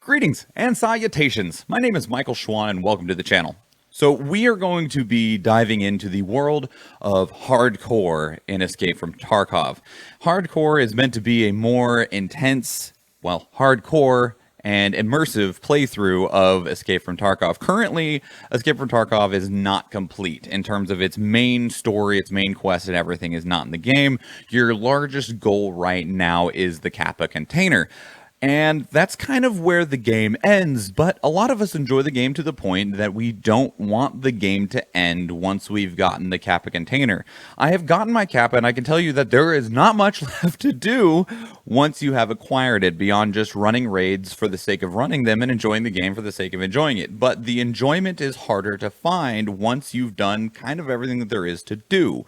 Greetings and salutations. My name is Michael Schwahn and welcome to the channel. So we are going to be diving into the world of hardcore in Escape from Tarkov. Hardcore is meant to be a more intense, hardcore and immersive playthrough of Escape from Tarkov. Currently, Escape from Tarkov is not complete in terms of its main story, its main quest, and everything is not in the game. Your largest goal right now is the Kappa container. And that's kind of where the game ends, but a lot of us enjoy the game to the point that we don't want the game to end once we've gotten the Kappa container. I have gotten my Kappa, and I can tell you that there is not much left to do once you have acquired it, beyond just running raids for the sake of running them and enjoying the game for the sake of enjoying it. But the enjoyment is harder to find once you've done kind of everything that there is to do.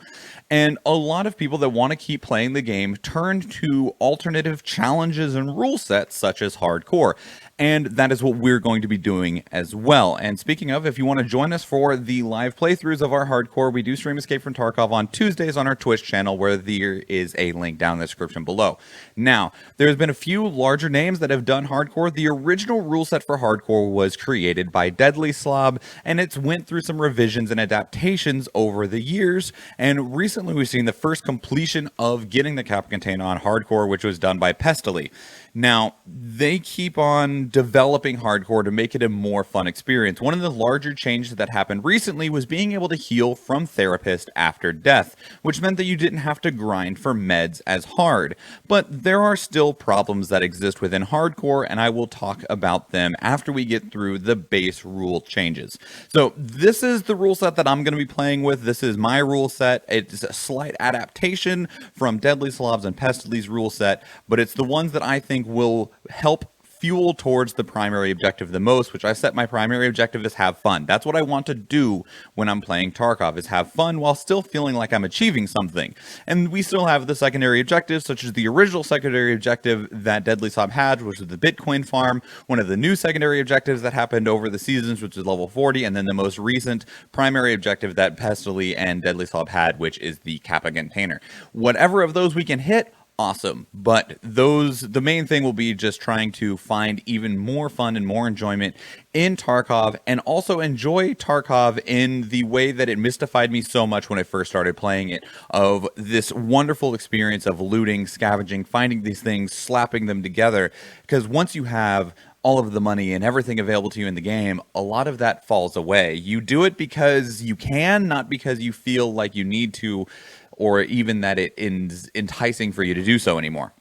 And a lot of people that want to keep playing the game turn to alternative challenges and rule sets such as hardcore. And that is what we're going to be doing as well. And speaking of, if you want to join us for the live playthroughs of our hardcore, we do stream Escape from Tarkov on Tuesdays on our Twitch channel, where there is a link down in the description below. Now, there's been a few larger names that have done hardcore. The original rule set for hardcore was created by Deadlyslob, and it's went through some revisions and adaptations over the years. And recently we've seen the first completion of getting the Kappa container on hardcore, which was done by Pestily. Now, they keep on developing hardcore to make it a more fun experience. One of the larger changes that happened recently was being able to heal from therapist after death, which meant that you didn't have to grind for meds as hard. But there are still problems that exist within hardcore, and I will talk about them after we get through the base rule changes. So this is the rule set that I'm going to be playing with. This is my rule set. It's a slight adaptation from Deadlyslob's and Pestily's rule set, but it's the ones that I think will help fuel towards the primary objective the most, which I set my primary objective as have fun. That's what I want to do when I'm playing Tarkov, is have fun while still feeling like I'm achieving something. And we still have the secondary objectives, such as the original secondary objective that Deadlyslob had, which was the Bitcoin farm, one of the new secondary objectives that happened over the seasons, which is level 40, and then the most recent primary objective that Pestily and Deadlyslob had, which is the Kappa container. Whatever of those we can hit, awesome. But the main thing will be just trying to find even more fun and more enjoyment in Tarkov, and also enjoy Tarkov in the way that it mystified me so much when I first started playing it, of this wonderful experience of looting, scavenging, finding these things, slapping them together. Because once you have all of the money and everything available to you in the game, a lot of that falls away. You do it because you can, not because you feel like you need to, or even that it is enticing for you to do so anymore.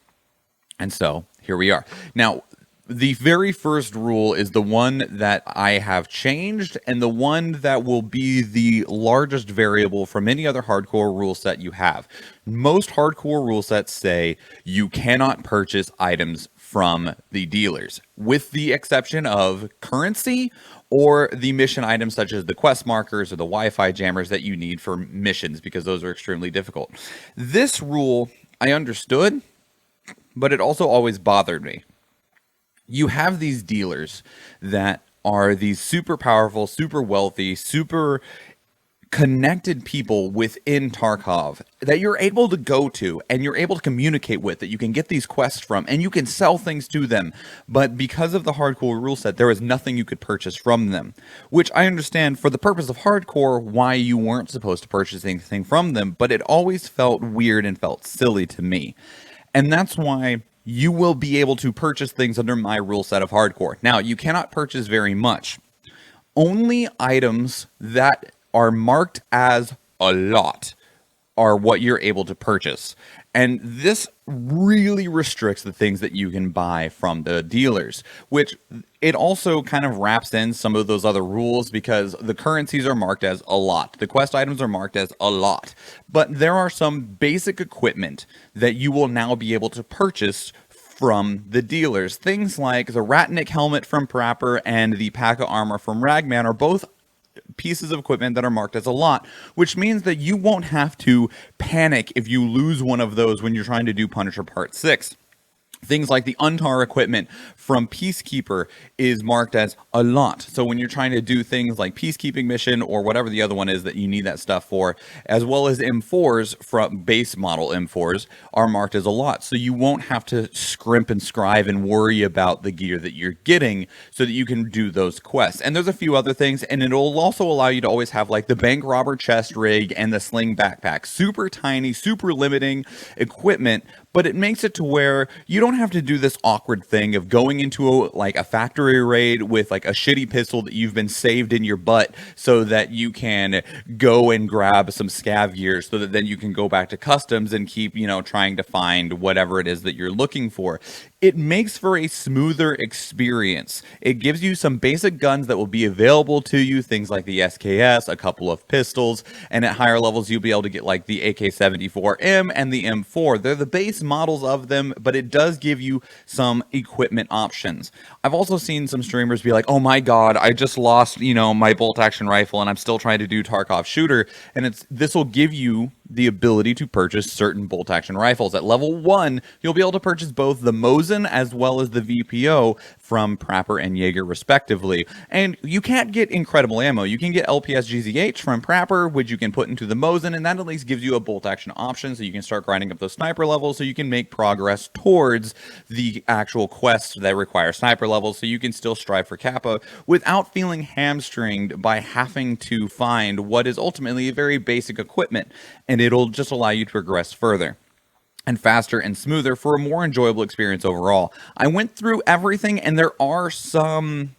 And so, here we are. Now, the very first rule is the one that I have changed, and the one that will be the largest variable from any other hardcore rule set you have. Most hardcore rule sets say you cannot purchase items from the dealers, with the exception of currency or the mission items such as the quest markers or the Wi-Fi jammers that you need for missions, because those are extremely difficult. This rule I understood, but it also always bothered me. You have these dealers that are these super powerful, super wealthy, super connected people within Tarkov that you're able to go to and you're able to communicate with, that you can get these quests from, and you can sell things to them. But because of the hardcore rule set, there was nothing you could purchase from them, which I understand for the purpose of hardcore why you weren't supposed to purchase anything from them, but it always felt weird and felt silly to me. And that's why you will be able to purchase things under my rule set of hardcore. Now, you cannot purchase very much. Only items that are marked as a lot are what you're able to purchase. And this really restricts the things that you can buy from the dealers, which it also kind of wraps in some of those other rules, because the currencies are marked as a lot. The quest items are marked as a lot. But there are some basic equipment that you will now be able to purchase from the dealers. Things like the Ratnik helmet from Prapor and the Pack of armor from Ragman are both pieces of equipment that are marked as a lot, which means that you won't have to panic if you lose one of those when you're trying to do Punisher Part 6. Things like the Untar equipment from Peacekeeper is marked as a lot. So when you're trying to do things like Peacekeeping mission or whatever the other one is that you need that stuff for, as well as M4s from base model M4s are marked as a lot. So you won't have to scrimp and scribe and worry about the gear that you're getting so that you can do those quests. And there's a few other things, and it'll also allow you to always have like the bank robber chest rig and the sling backpack. Super tiny, super limiting equipment, but it makes it to where you don't have to do this awkward thing of going into a factory raid with like a shitty pistol that you've been saved in your butt so that you can go and grab some scav gear so that then you can go back to customs and keep, trying to find whatever it is that you're looking for. It makes for a smoother experience. It gives you some basic guns that will be available to you, things like the SKS, a couple of pistols, and at higher levels you'll be able to get like the AK-74M and the M4. They're the base models of them, but it does give you some equipment options. I've also seen some streamers be like, oh my god, I just lost, my bolt action rifle and I'm still trying to do Tarkov shooter, and this will give you the ability to purchase certain bolt action rifles. At level 1, you'll be able to purchase both the Mosin as well as the VPO from Prapor and Jaeger respectively. And you can't get incredible ammo. You can get LPS GZH from Prapor, which you can put into the Mosin, and that at least gives you a bolt action option so you can start grinding up those sniper levels so you can make progress towards the actual quests that require sniper levels so you can still strive for Kappa without feeling hamstringed by having to find what is ultimately a very basic equipment. And it'll just allow you to progress further and faster and smoother for a more enjoyable experience overall. I went through everything, and there are some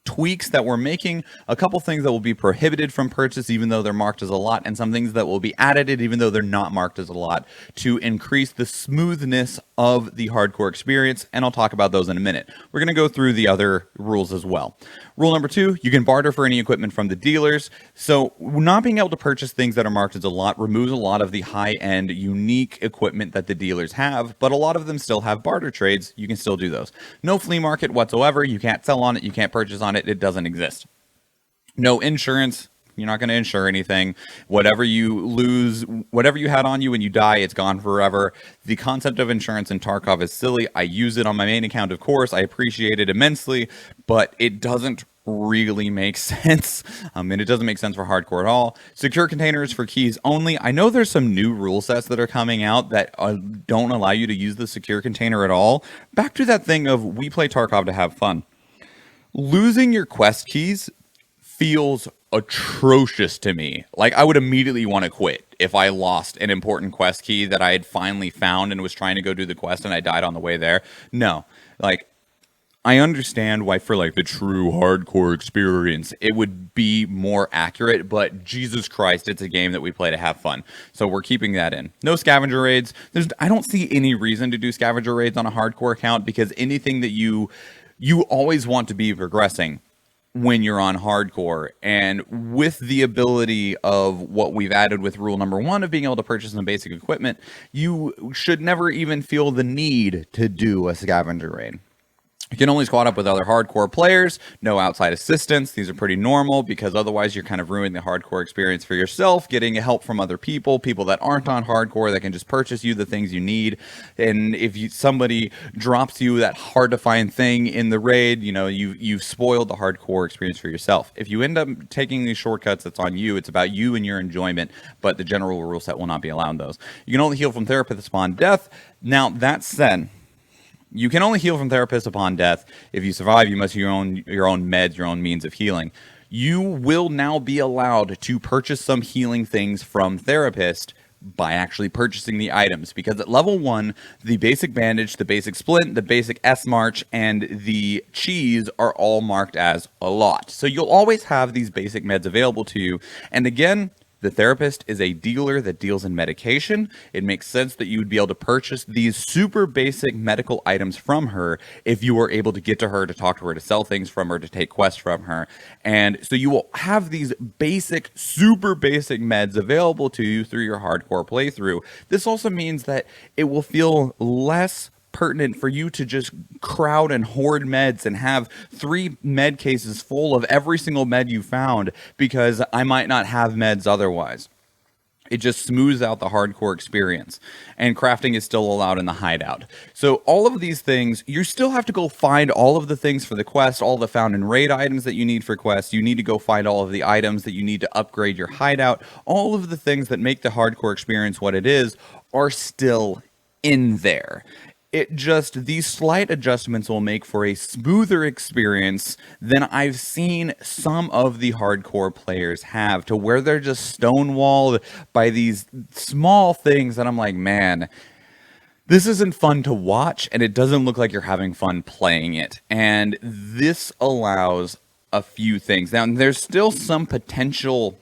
tweaks that we're making, a couple things that will be prohibited from purchase even though they're marked as a lot, and some things that will be added even though they're not marked as a lot to increase the smoothness of the hardcore experience, and I'll talk about those in a minute. We're going to go through the other rules as well. Rule number 2, you can barter for any equipment from the dealers. So not being able to purchase things that are marked as a lot removes a lot of the high-end unique equipment that the dealers have, but a lot of them still have barter trades. You can still do those. No flea market whatsoever. You can't sell on it. You can't purchase on it. It doesn't exist. No insurance. You're not going to insure anything. Whatever you lose, whatever you had on you when you die, it's gone forever. The concept of insurance in Tarkov is silly. I use it on my main account, of course. I appreciate it immensely, but it doesn't really make sense. And it doesn't make sense for hardcore at all. Secure containers for keys only. I know there's some new rule sets that are coming out that don't allow you to use the secure container at all. Back to that thing of we play Tarkov to have fun. Losing your quest keys feels atrocious to me. Like, I would immediately want to quit if I lost an important quest key that I had finally found and was trying to go do the quest and I died on the way there. No, like, I understand why for like the true hardcore experience it would be more accurate, but Jesus Christ, it's a game that we play to have fun. So we're keeping that in. No scavenger raids. I don't see any reason to do scavenger raids on a hardcore account, because anything that you always want to be progressing when you're on hardcore, and with the ability of what we've added with rule number 1 of being able to purchase some basic equipment, you should never even feel the need to do a scavenger raid. You can only squad up with other hardcore players, no outside assistance. These are pretty normal, because otherwise you're kind of ruining the hardcore experience for yourself, getting help from other people that aren't on hardcore that can just purchase you the things you need. And if somebody drops you that hard to find thing in the raid, you've spoiled the hardcore experience for yourself. If you end up taking these shortcuts, it's on you. It's about you and your enjoyment, but the general rule set will not be allowed those. You can only heal from therapists upon death. Now, that said, you can only heal from therapists upon death. If you survive, you must use your own meds, your own means of healing. You will now be allowed to purchase some healing things from therapists by actually purchasing the items, because at level 1, the basic bandage, the basic splint, the basic S-March, and the cheese are all marked as a lot. So you'll always have these basic meds available to you. And again, the therapist is a dealer that deals in medication. It makes sense that you would be able to purchase these super basic medical items from her if you were able to get to her, to talk to her, to sell things from her, to take quests from her. And so you will have these basic, super basic meds available to you through your hardcore playthrough. This also means that it will feel less pertinent for you to just crowd and hoard meds and have 3 med cases full of every single med you found, because I might not have meds otherwise. It just smooths out the hardcore experience. And crafting is still allowed in the hideout. So all of these things, you still have to go find all of the things for the quest, all the found in raid items that you need for quests. You need to go find all of the items that you need to upgrade your hideout. All of the things that make the hardcore experience what it is are still in there. It just, these slight adjustments will make for a smoother experience than I've seen some of the hardcore players have, to where they're just stonewalled by these small things that I'm like, man, this isn't fun to watch, and it doesn't look like you're having fun playing it. And this allows a few things. Now, there's still some potential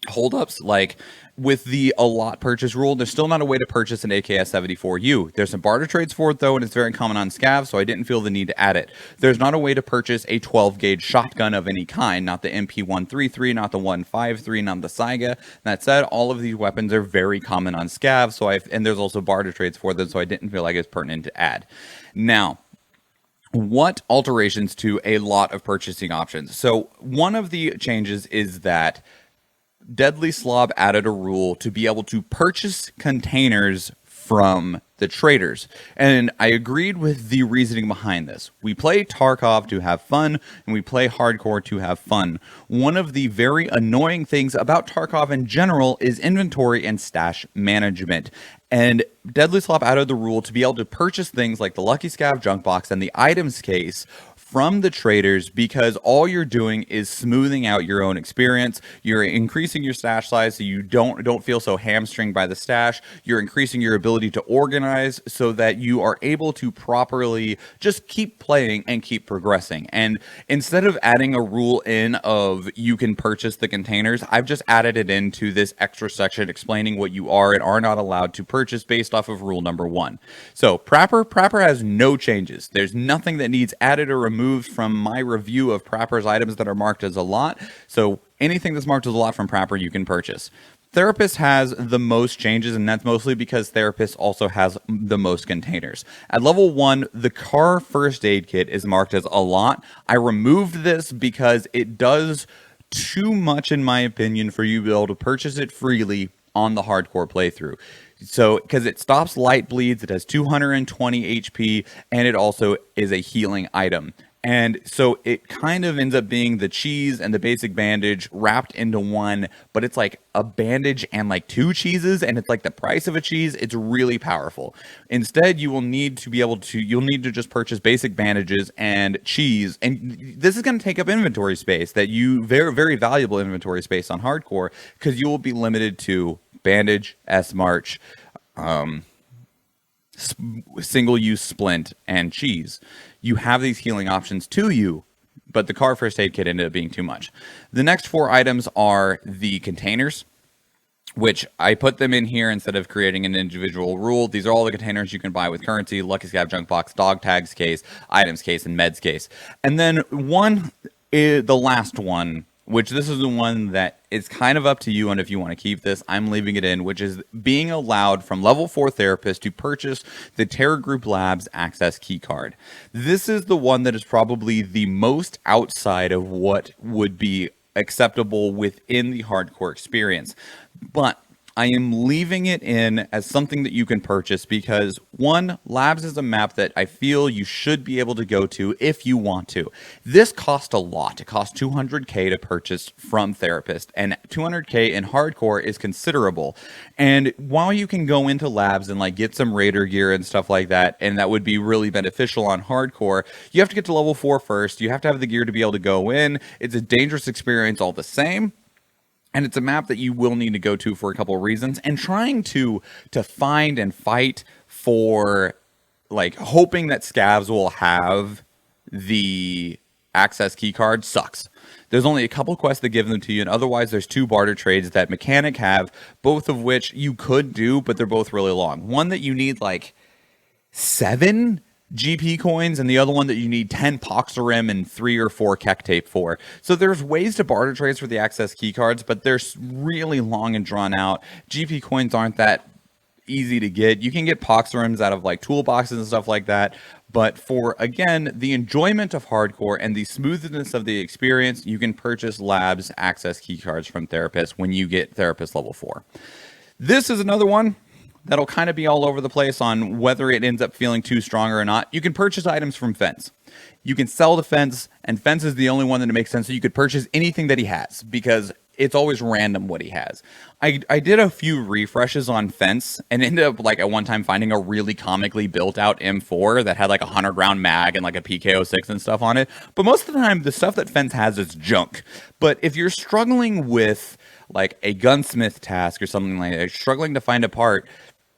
holdups, like with the a lot purchase rule. There's still not a way to purchase an AKS-74U. There's some barter trades for it though, and it's very common on scav, so I didn't feel the need to add it. There's not a way to purchase a 12 gauge shotgun of any kind, not the MP133, not the 153, not the Saiga. That said, all of these weapons are very common on scav, so and there's also barter trades for them, so I didn't feel like it's pertinent to add. Now, what alterations to a lot of purchasing options? So one of the changes is that Deadlyslob added a rule to be able to purchase containers from the traders. And I agreed with the reasoning behind this. We play Tarkov to have fun, and we play hardcore to have fun. One of the very annoying things about Tarkov in general is inventory and stash management. And Deadlyslob added the rule to be able to purchase things like the Lucky Scav junk box and the items case from the traders, because all you're doing is smoothing out your own experience. You're increasing your stash size so you don't feel so hamstringed by the stash. You're increasing your ability to organize so that you are able to properly just keep playing and keep progressing. And instead of adding a rule in of you can purchase the containers, I've just added it into this extra section explaining what you are and are not allowed to purchase based off of rule number 1. So Prapor has no changes. There's nothing that needs added or removed from my review of Prapper's items that are marked as a lot. So anything that's marked as a lot from Prapper you can purchase. Therapist has the most changes, and that's mostly because Therapist also has the most containers. At level 1, the car first aid kit is marked as a lot. I removed this because it does too much, in my opinion, for you to be able to purchase it freely on the hardcore playthrough. So, because it stops light bleeds, it has 220 HP, and it also is a healing item. And so it kind of ends up being the cheese and the basic bandage wrapped into one, but it's like a bandage and like 2 cheeses, and it's like the price of a cheese. It's really powerful. Instead, you'll need to just purchase basic bandages and cheese, and this is going to take up inventory space very, very valuable inventory space on hardcore, because you will be limited to bandage, S-March, single-use splint, and cheese. You have these healing options to you, but the car first aid kit ended up being too much. The next 4 items are the containers, which I put them in here instead of creating an individual rule. These are all the containers you can buy with currency: Lucky Scav junk box, dog tags case, items case, and meds case. And then the last one, which this is the one that it's kind of up to you, and if you want to keep this, I'm leaving it in, which is being allowed from level 4 therapist to purchase the Terror Group Labs access key card. This is the one that is probably the most outside of what would be acceptable within the hardcore experience. But I am leaving it in as something that you can purchase because, 1, Labs is a map that I feel you should be able to go to if you want to. This cost a lot. It cost 200k to purchase from Therapist, and 200k in hardcore is considerable. And while you can go into Labs and like get some Raider gear and stuff like that, and that would be really beneficial on hardcore, you have to get to level 4 first. You have to have the gear to be able to go in. It's a dangerous experience all the same. And it's a map that you will need to go to for a couple of reasons. And trying to find and fight for, like, hoping that scavs will have the access key card sucks. There's only a couple quests that give them to you, and otherwise there's 2 barter trades that Mechanic have, both of which you could do, but they're both really long. One that you need, like, 7 GP coins, and the other one that you need 10 Poxarim and 3 or 4 Keck tape for. So there's ways to barter trades for the access key cards, but they're really long and drawn out. GP coins aren't that easy to get. You can get Poxarims out of like toolboxes and stuff like that, but for, again, the enjoyment of hardcore and the smoothness of the experience, you can purchase Labs access key cards from Therapist when you get Therapist level 4. This is another one that'll kind of be all over the place on whether it ends up feeling too strong or not. You can purchase items from Fence. You can sell to Fence, and Fence is the only one that makes sense. So you could purchase anything that he has because it's always random what he has. I did a few refreshes on Fence and ended up like at one time finding a really comically built out M4 that had like a 100-round mag and like a PK06 and stuff on it. But most of the time, the stuff that Fence has is junk. But if you're struggling with like a gunsmith task or something like that, struggling to find a part,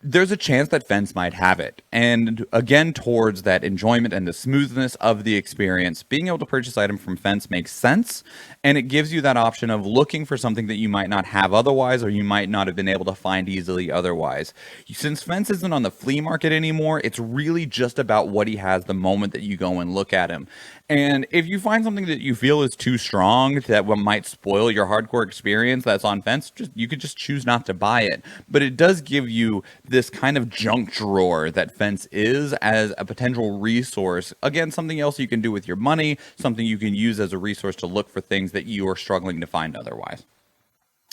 there's a chance that Fence might have it. And again, towards that enjoyment and the smoothness of the experience, being able to purchase items from Fence makes sense. And it gives you that option of looking for something that you might not have otherwise, or you might not have been able to find easily otherwise. Since Fence isn't on the flea market anymore, it's really just about what he has the moment that you go and look at him. And if you find something that you feel is too strong that might spoil your hardcore experience that's on Fence, you could just choose not to buy it. But it does give you this kind of junk drawer that Fence is as a potential resource. Again, something else you can do with your money, something you can use as a resource to look for things that you are struggling to find otherwise.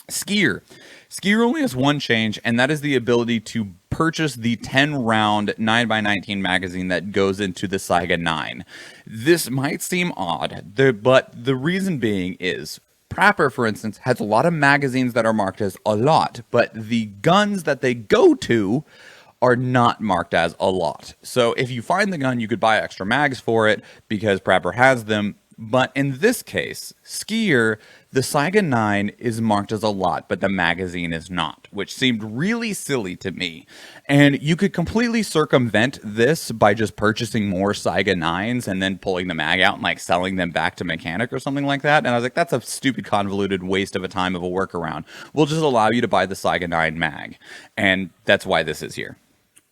Skier. Skier only has one change, and that is the ability to purchase the 10-round 9x19 magazine that goes into the Saiga 9. This might seem odd, but the reason being is Prapor, for instance, has a lot of magazines that are marked as a lot, but the guns that they go to are not marked as a lot. So if you find the gun, you could buy extra mags for it because Prapor has them. But in this case, Skier, the Saiga 9 is marked as a lot, but the magazine is not, which seemed really silly to me. And you could completely circumvent this by just purchasing more Saiga 9s and then pulling the mag out and like selling them back to mechanic or something like that. And I was like, that's a stupid, convoluted waste of a time of a workaround. We'll just allow you to buy the Saiga 9 mag. And that's why this is here.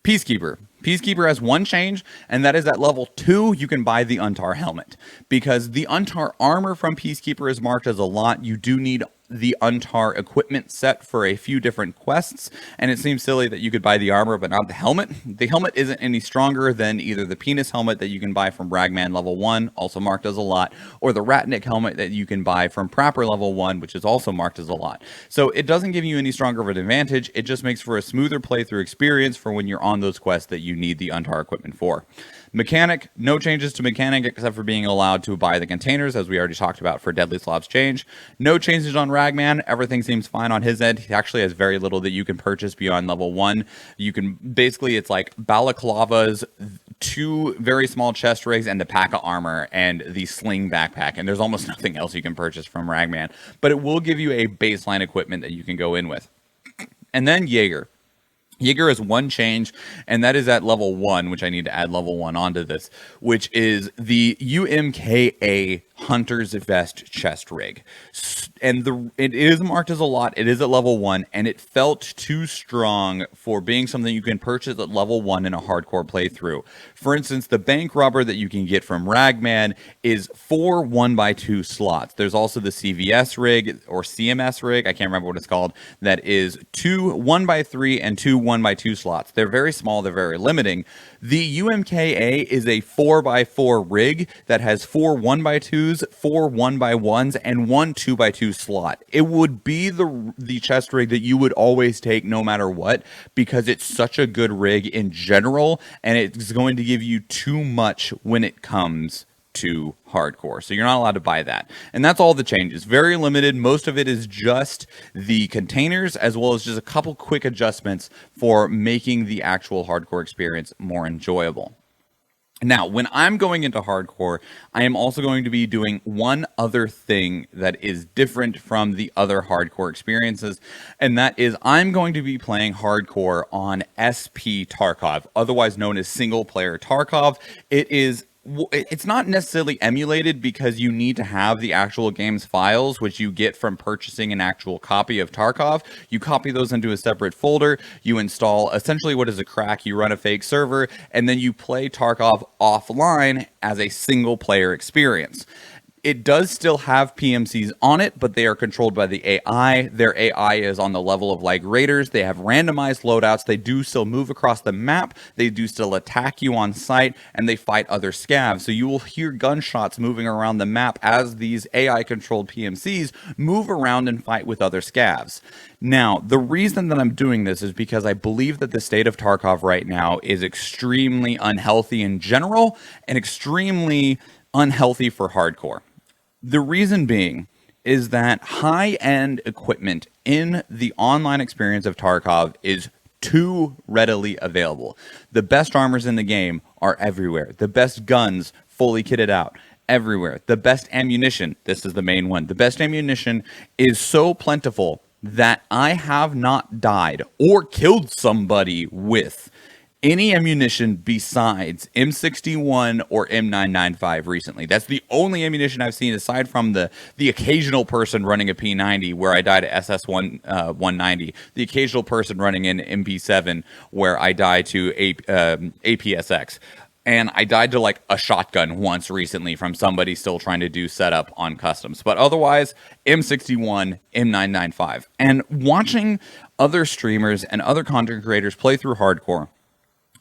Peacekeeper. Peacekeeper has one change, and that is at level 2, you can buy the Untar helmet. Because the Untar armor from Peacekeeper is marked as a lot, you do need the Untar equipment set for a few different quests, and it seems silly that you could buy the armor but not the helmet. The helmet isn't any stronger than either the penis helmet that you can buy from Ragman level 1, also marked as a lot, or the Ratnik helmet that you can buy from Prapor level 1, which is also marked as a lot. So it doesn't give you any stronger of an advantage, it just makes for a smoother playthrough experience for when you're on those quests that you need the Untar equipment for. Mechanic, no changes to mechanic except for being allowed to buy the containers, as we already talked about for Deadlyslob's change. No changes on Ragman. Everything seems fine on his end. He actually has very little that you can purchase beyond level 1. You can basically, it's like balaclavas, 2 very small chest rigs, and the pack of armor and the sling backpack. And there's almost nothing else you can purchase from Ragman. But it will give you a baseline equipment that you can go in with. And then Jaeger. Jaeger has one change, and that is at level 1, which I need to add level 1 onto this, which is the UMKA Hunter's Vest chest rig. And it is marked as a lot, it is at level 1, and it felt too strong for being something you can purchase at level 1 in a hardcore playthrough. For instance, the bank robber that you can get from Ragman is 4 1x2 slots. There's also the CVS rig, or CMS rig, I can't remember what it's called, that is 2 1x3 and 2 1x2 slots. They're very small, they're very limiting. The UMKA is a 4x4 rig that has 4 1x2s, 4 1x1s, and 1 2x2 slot. It would be the chest rig that you would always take no matter what, because it's such a good rig in general, and it's going to give you too much when it comes to hardcore. So you're not allowed to buy that. And that's all the changes. Very limited. Most of it is just the containers, as well as just a couple quick adjustments for making the actual hardcore experience more enjoyable. Now, when I'm going into hardcore, I am also going to be doing one other thing that is different from the other hardcore experiences, and that is I'm going to be playing hardcore on SP Tarkov, otherwise known as single player Tarkov. It's not necessarily emulated because you need to have the actual game's files, which you get from purchasing an actual copy of Tarkov. You copy those into a separate folder, you install essentially what is a crack, you run a fake server, and then you play Tarkov offline as a single player experience. It does still have PMCs on it, but they are controlled by the AI. Their AI is on the level of like raiders. They have randomized loadouts. They do still move across the map. They do still attack you on sight, and they fight other scavs. So you will hear gunshots moving around the map as these AI-controlled PMCs move around and fight with other scavs. Now, the reason that I'm doing this is because I believe that the state of Tarkov right now is extremely unhealthy in general and extremely unhealthy for hardcore. The reason being is that high-end equipment in the online experience of Tarkov is too readily available. The best armors in the game are everywhere. The best guns fully kitted out everywhere. The best ammunition, this is the main one, the best ammunition is so plentiful that I have not died or killed somebody with any ammunition besides M61 or M995 recently. That's the only ammunition I've seen aside from the occasional person running a P90 where I died to SS190, the occasional person running an MP7 where I died to APSX. And I died to like a shotgun once recently from somebody still trying to do setup on customs. But otherwise, M61, M995. And watching other streamers and other content creators play through hardcore,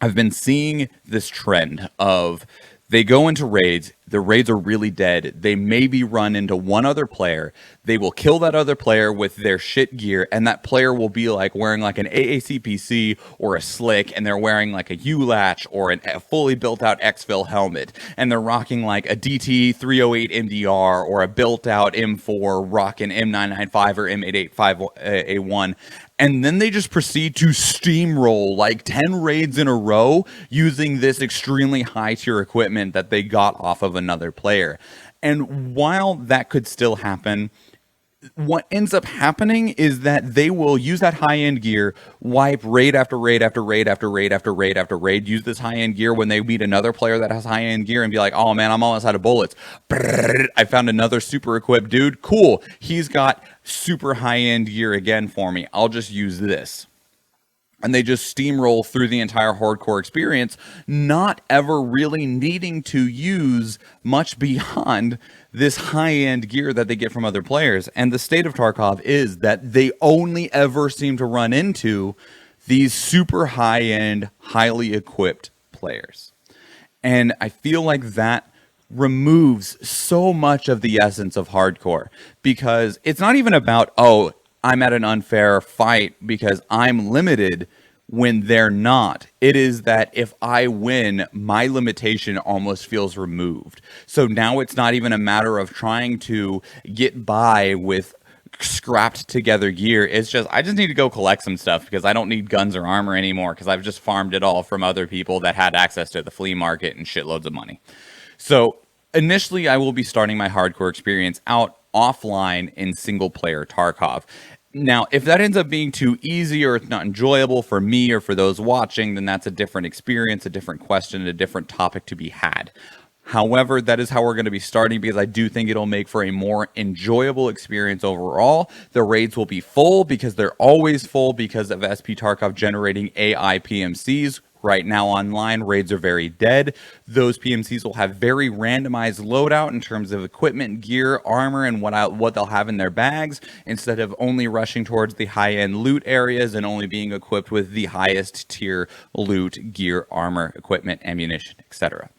I've been seeing this trend of they go into raids, the raids are really dead, they maybe run into one other player, they will kill that other player with their shit gear, and that player will be like wearing like an AACPC or a slick, and they're wearing like a U-latch or a fully built out exfil helmet, and they're rocking like a DT 308 MDR or a built out M4 rocking M995 or M885A1. And then they just proceed to steamroll like 10 raids in a row using this extremely high tier equipment that they got off of another player. And while that could still happen, what ends up happening is that they will use that high-end gear, wipe raid after raid after raid after raid after raid after raid, use this high-end gear when they meet another player that has high-end gear and be like, oh man, I'm almost out of bullets. I found another super equipped dude. Cool. He's got super high-end gear again for me. I'll just use this. And they just steamroll through the entire hardcore experience, not ever really needing to use much beyond this high-end gear that they get from other players. And the state of Tarkov is that they only ever seem to run into these super high-end, highly equipped players. And I feel like that removes so much of the essence of hardcore, because it's not even about, oh, I'm at an unfair fight because I'm limited when they're not. It is that if I win, my limitation almost feels removed. So now it's not even a matter of trying to get by with scrapped together gear. It's just, I just need to go collect some stuff because I don't need guns or armor anymore because I've just farmed it all from other people that had access to the flea market and shitloads of money. So initially, I will be starting my hardcore experience out offline in single-player Tarkov. Now, if that ends up being too easy or it's not enjoyable for me or for those watching, then that's a different experience, a different question, a different topic to be had. However, that is how we're going to be starting because I do think it'll make for a more enjoyable experience overall. The raids will be full because they're always full because of SP Tarkov generating AI PMCs. Right now online, raids are very dead. Those PMCs will have very randomized loadout in terms of equipment, gear, armor, and what they'll have in their bags, instead of only rushing towards the high-end loot areas and only being equipped with the highest tier loot, gear, armor, equipment, ammunition, etc.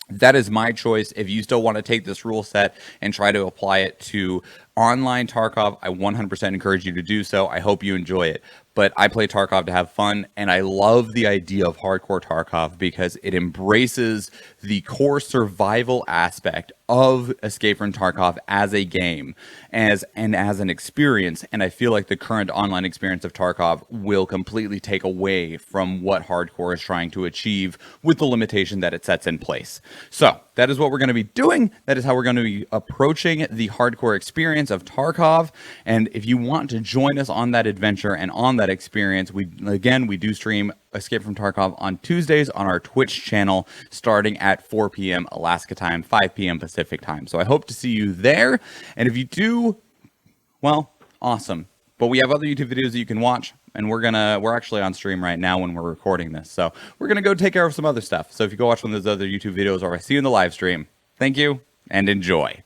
That is my choice. If you still want to take this rule set and try to apply it to online Tarkov, I 100% encourage you to do so. I hope you enjoy it. But I play Tarkov to have fun, and I love the idea of hardcore Tarkov because it embraces the core survival aspect of Escape from Tarkov as a game, as an experience. And I feel like the current online experience of Tarkov will completely take away from what hardcore is trying to achieve with the limitation that it sets in place. So that is what we're going to be doing. That is how we're going to be approaching the hardcore experience of Tarkov. And if you want to join us on that adventure and on that experience, we do stream Escape from Tarkov on Tuesdays on our Twitch channel starting at 4 p.m. Alaska time, 5 p.m. Pacific time. So I hope to see you there. And if you do, well, awesome. But we have other YouTube videos that you can watch, and we're actually on stream right now when we're recording this. So we're gonna go take care of some other stuff. So if you go watch one of those other YouTube videos or I see you in the live stream, thank you and enjoy.